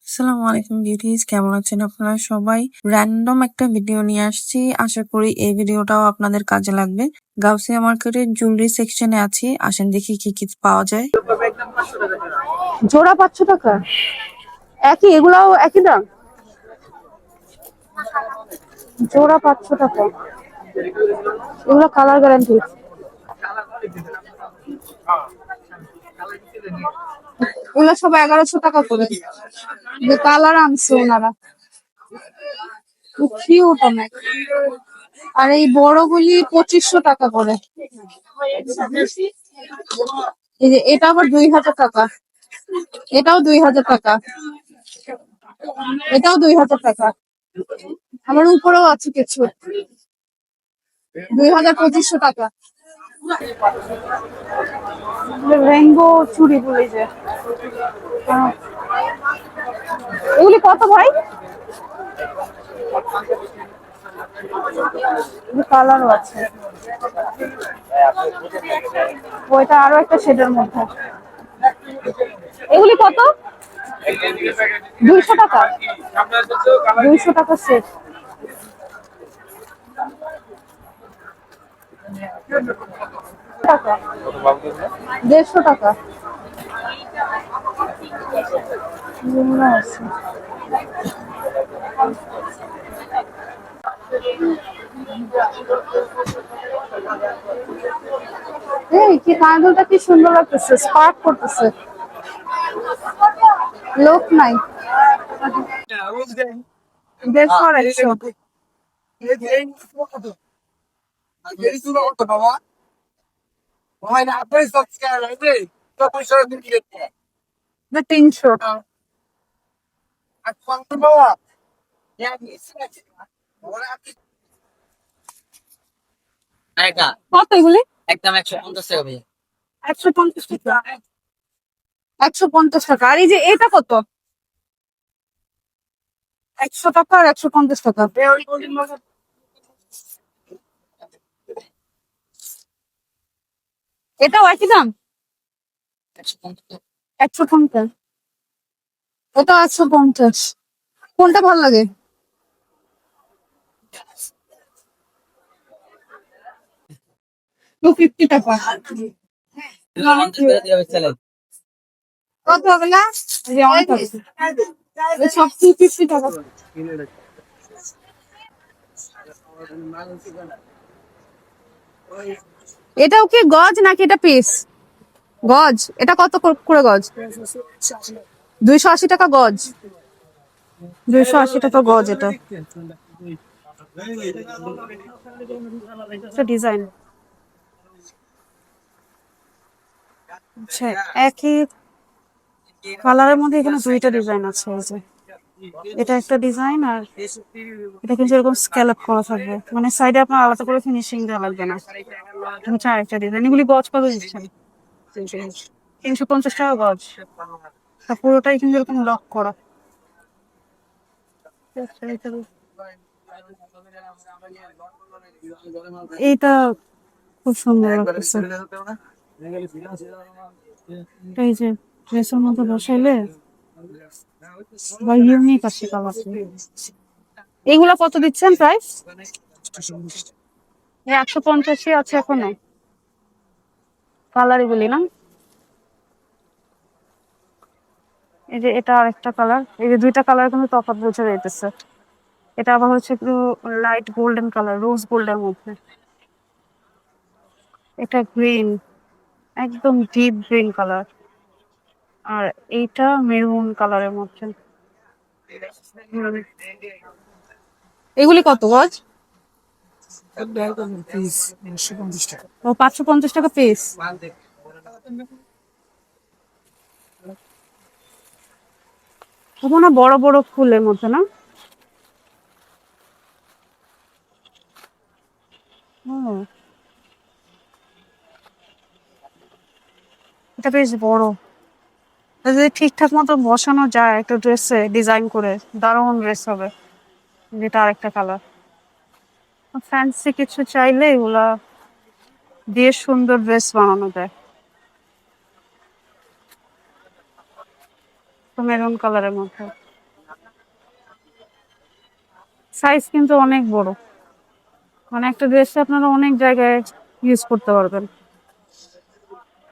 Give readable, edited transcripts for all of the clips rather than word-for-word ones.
আসসালামু আলাইকুম বিউটিজ, কেমন আছেন আপনারা সবাই? র্যান্ডম একটা ভিডিও নিয়ে আসছি, আশা করি এই ভিডিওটাও আপনাদের কাজে লাগবে। গাউসিয়া মার্কেটের জুয়েলারি সেকশনে আছি, আসেন দেখি কি কি পাওয়া যায়। জোড়া 500 টাকা। একই, এগুলাও একই দাম। জোড়া 500 টাকা। এগুলো কালার গ্যারান্টি। এগুলো সব 1100 টাকা করে। যে কালার আনছে ওনারা, কিউট অনেক। আর এই বড়গুলি 2500 টাকা করে। এই যে এটা আবার 2000 টাকা। এটাও 2000 টাকা। এটাও 2000 টাকা। আমার উপরেও আছে কিছু, 2500 টাকা। রেইনবো চুড়ি বলে যে, আহ, এগুলি কত ভাই? কালারও আছে, ওইটা আরো একটা শেডের মধ্যে। এগুলি কত? 200 টাকা। 200 টাকা সেট। টাকা 150 টাকা। এগুলো আছে। এই কি কাঁদুলটা কি সুন্দর লাগতেছে, স্পার্ক করতেছে। লোক নাই। 150 না 300। কত এগুলি? একদম 150 টাকা ভাইয়া। 150 টাকা। 150 টাকা। আর এই যে এটা কত? 100 টাকা আর 150 টাকা। এটাও একই দাম, 150। এটা 150। কোনটা ভালো লাগে? $250। কত হবে না? এই যে অনেক আছে। এই সব $250। এটাও কি গজ নাকি এটা পিস? গজ। এটা কত করে গজ? 280 টাকা গজ। 280 টাকা গজ। এটা ডিজাইন। আচ্ছা, একই কালারের মধ্যে এখানে দুইটা ডিজাইন আছে। এই যে এটা একটা ডিজাইন, আর এটা কিন্তু এরকম স্ক্যালপ করা থাকবে, মানে সাইডে আপনার আলাদা করে ফিনিশিং দেওয়া লাগবে না। এটা হচ্ছে আরেকটা ডিজাইন। এগুলি গজ কত দিচ্ছেন? 350 টাকা গজ। তা পুরোটাই কিন্তু এরকম লক করা। এইটা খুব সুন্দর লাগতেছে। এই যে ড্রেসের মধ্যে বসাইলে বা ইউনিক আছে কালার। এগুলা কত দিচ্ছেন প্রাইস? 150 আছে এখনো কালার এগুলি না। এই যে এটা আরেকটা কালার। এই যে দুইটা কালার কিন্তু তফাৎ বোঝা যাইতেছে। এটা আবার হচ্ছে একটু লাইট গোল্ডেন কালার, রোজ গোল্ডের মধ্যে। এটা গ্রিন, একদম ডিপ গ্রিন কালার। আর এইটা মেরুন কালারের মধ্যে। এগুলি কত গজ? ও 550 টাকা পিস। না বড় বড় ফুলের মধ্যে না? ও, এটা বেশ বড়। এটা যদি ঠিকঠাক মতো বসানো যায় একটা ড্রেসে ডিজাইন করে, দারুণ ড্রেস হবে। যেটা আরেকটা কালার। ফ্যান্সি কিছু চাইলে এগুলা দিয়ে সুন্দর ড্রেস বানানো যায়। মেরুন কালারের মধ্যে সাইজ কিন্তু অনেক বড়, মানে একটা ড্রেসে আপনারা অনেক জায়গায় ইউজ করতে পারবেন।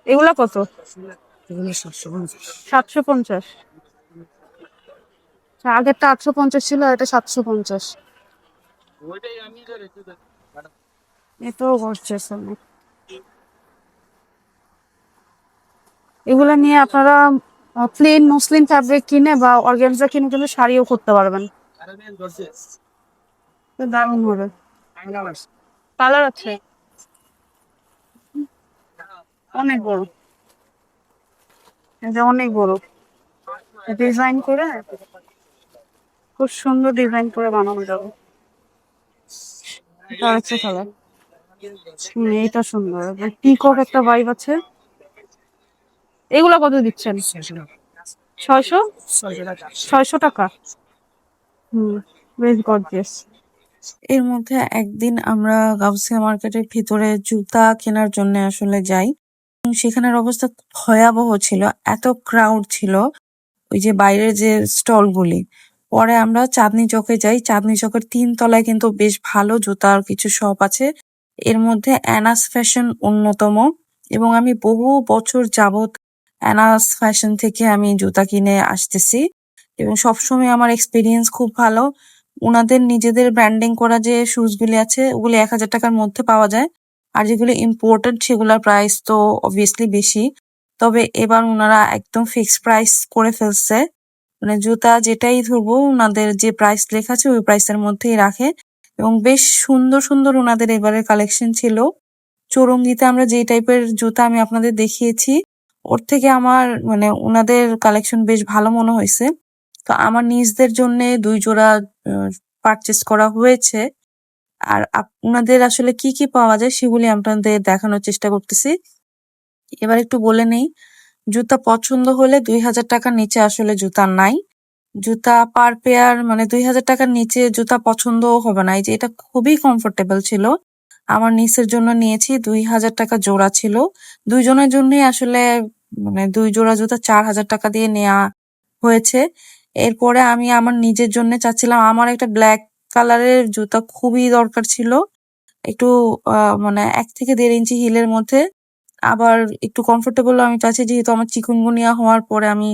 এগুলা কত? 750। আচ্ছা, আগেরটা 850 ছিল, আর এটা 750। এটাও গর্জিয়াস অনেক। এগুলা নিয়ে আপনারা প্লেন মসলিন ফ্যাব্রিক কিনে বা অর্গানজা কিনে কিন্তু শাড়িও করতে পারবেন, তো দারুণ হবে। কালার আছে, অনেক বড়, এটা অনেক বড়। ডিজাইন করে, খুব সুন্দর ডিজাইন করে বানানো যাবে। এটা হচ্ছে কালার, এটা সুন্দর, পিকক একটা ভাইব আছে। এগুলা কত দিচ্ছেন? 600, 600 টাকা। হুম, বেশ গর্জিয়াস। এর মধ্যে একদিন আমরা গাউসিয়া মার্কেটের ভিতরে জুতা কেনার জন্য আসলে যাই। সেখানের অবস্থা খুব ভয়াবহ ছিল, এত ক্রাউড ছিল ওই যে বাইরের যে স্টলগুলি। পরে আমরা চাঁদনি চকে যাই, চাঁদনি চকের 3 তলায় কিন্তু বেশ ভালো জুতার কিছু শপ আছে, এর মধ্যে অ্যানাস ফ্যাশন অন্যতম। এবং আমি বহু বছর যাবত অ্যানাস ফ্যাশন থেকে আমি জুতা কিনে আসতেছি এবং সবসময় আমার এক্সপিরিয়েন্স খুব ভালো। ওনাদের নিজেদের ব্র্যান্ডিং করা যে শুজগুলি আছে ওগুলি 1000 টাকার মধ্যে পাওয়া যায়, আর যেগুলো ইম্পোর্টেড সেগুলোর প্রাইস তো অবভিয়াসলি বেশি। তবে এবার ওনারা একদম ফিক্সড প্রাইস করে ফেলছে, মানে জুতা যেটাই ধরবো ওনাদের যে প্রাইস লেখা আছে ওই প্রাইসের মধ্যেই রাখে। এবং বেশ সুন্দর সুন্দর ওনাদের এবারের কালেকশন ছিল। চৌরঙ্গিতে আমরা যে টাইপের জুতা আমি আপনাদের দেখিয়েছি ওর থেকে আমার মানে ওনাদের কালেকশন বেশ ভালো মনে হয়েছে। তো আমার নিজদের জন্য 2 জোড়া পারচেস করা হয়েছে। আর ওনাদের আসলে কি কি পাওয়া যায় সেগুলি আপনাদের দেখানোর চেষ্টা করতেছি। এবার একটু বলে নেই, জুতা পছন্দ হলে 2000 টাকার নিচে আসলে জুতা নাই। জুতা পার পেয়ার মানে 2000 টাকার নিচে জুতা পছন্দ হবে না। এই যে এটা খুবই কমফোর্টেবল ছিল, আমার নিসের জন্য নিয়েছি, 2000 টাকা জোড়া ছিল। দুইজনের জন্যই আসলে মানে 2 জোড়া জুতা 4000 টাকা দিয়ে নেওয়া হয়েছে। এরপরে আমি আমার নিজের জন্য চাচ্ছিলাম, আমার একটা ব্ল্যাক কালারের জুতা খুবই দরকার ছিল, একটু মানে 1 থেকে 1.5 ইঞ্চি হিলের মধ্যে, আবার একটু কমফোর্টেবল আমি চাচ্ছি, যেহেতু আমার চিকুনগুনিয়া হওয়ার পরে আমি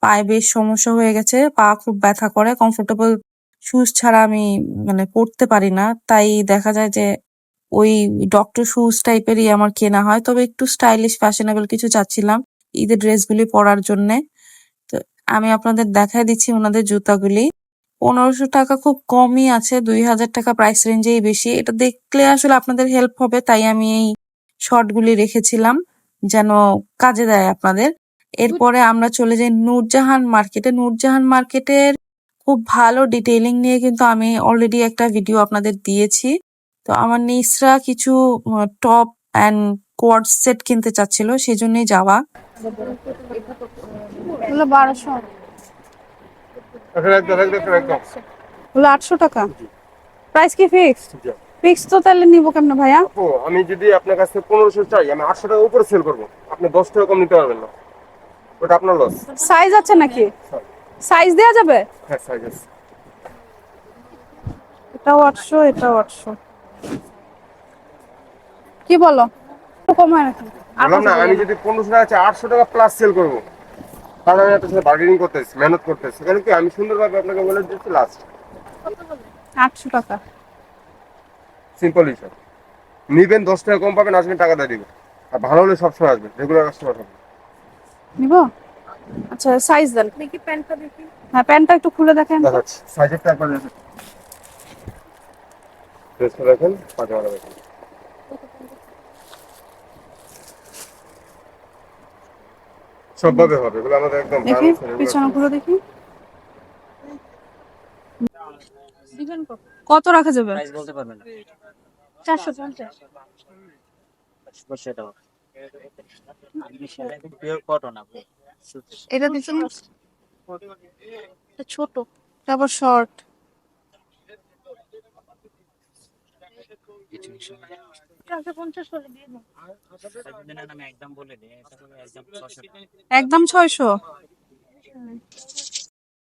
পায়ে বেশ সমস্যা হয়ে গেছে, পা খুব ব্যথা করে, কমফোর্টেবল শুজ ছাড়া আমি মানে পড়তে পারি না। তাই দেখা যায় যে ওই ডক্টর শুজ টাইপেরই আমার কেনা হয়। তবে একটু স্টাইলিশ ফ্যাশনেবল কিছু চাচ্ছিলাম ঈদের ড্রেসগুলি পরার জন্যে। তো আমি আপনাদের দেখাই দিচ্ছি ওনাদের জুতাগুলি। 1500 টাকা খুব কমই আছে, 2000 টাকা প্রাইস রেঞ্জেই বেশি। এটা দেখলে আসলে আপনাদের হেল্প হবে, তাই আমি এই শর্টগুলি রেখেছিলাম যেন কাজে দেয় আপনাদের। এরপরে আমরা চলে যাই নূরজাহান মার্কেটে। নূরজাহান মার্কেটের খুব ভালো ডিটেইলিং নিয়ে কিন্তু আমি অলরেডি একটা ভিডিও আপনাদের দিয়েছি। তো আমার নিসরা কিছু টপ অ্যান্ড কোয়ার্ড সেট কিনতে চাচ্ছিল, সেজন্যই যাওয়া। এগুলো 1200, এগুলো 800 টাকা। প্রাইস কি ফিক্সড? ফিক্স তো তাহলে নিবো কেমনে ভাইয়া? আপু আমি যদি আপনার কাছ থেকে 1500 চাই, আমি 800 টাকা উপরে সেল করবো, আপনি 10 টাকা কম নিতে পারবেন না, ওটা আপনার লস। সাইজ আছে নাকি? সাইজ দেওয়া যাবে? হ্যাঁ সাইজ আছে। এটাও 800, এটাও 800। কি বলো, একটু কমায় নাকি? বললাম না, আমি যদি 1500 টাকা চাই 800 টাকা প্লাস সেল করবো, কারণ আমি আপনার সাথে বার্গেনিং করতেছি, মেহনত করতেছি, কারণ কি আমি সুন্দরভাবে আপনাকে বলে দিচ্ছি লাস্ট 800 টাকা। সিম্পল হিসাব। নিবেন 10 টাকা কম পাবেন, আসবেন টাকা দিয়ে দিবেন, আর ভালো হলে সবসময় আসবেন, রেগুলার কাস্টমার হবে। নিবো? আচ্ছা সাইজ দেন। দেখি প্যান্টটা দেখি। হ্যাঁ প্যান্টটা একটু খুলে দেখেন তো। দেখাচ্ছি সাইজেরটা একবার দেখেন, ড্রেসটা দেখেন, পাজামাটা দেখেন, সবভাবে হবে, এগুলো আমাদের একদম দেখি ব্র্যান্ড রেগুলার। পিছনে খুলে দেখি। কত রাখা যাবে? প্রাইস বলতে পারবেন না। 450। সেটাও পিওর কটন আপনি এটা দিচ্ছেন ছোট, তারপর শর্ট। কিছু কিছু 450 করে দিয়ে দাও। আমি একদম বলে দিই, এটা হলো একদম 600 টাকা। একদম 600।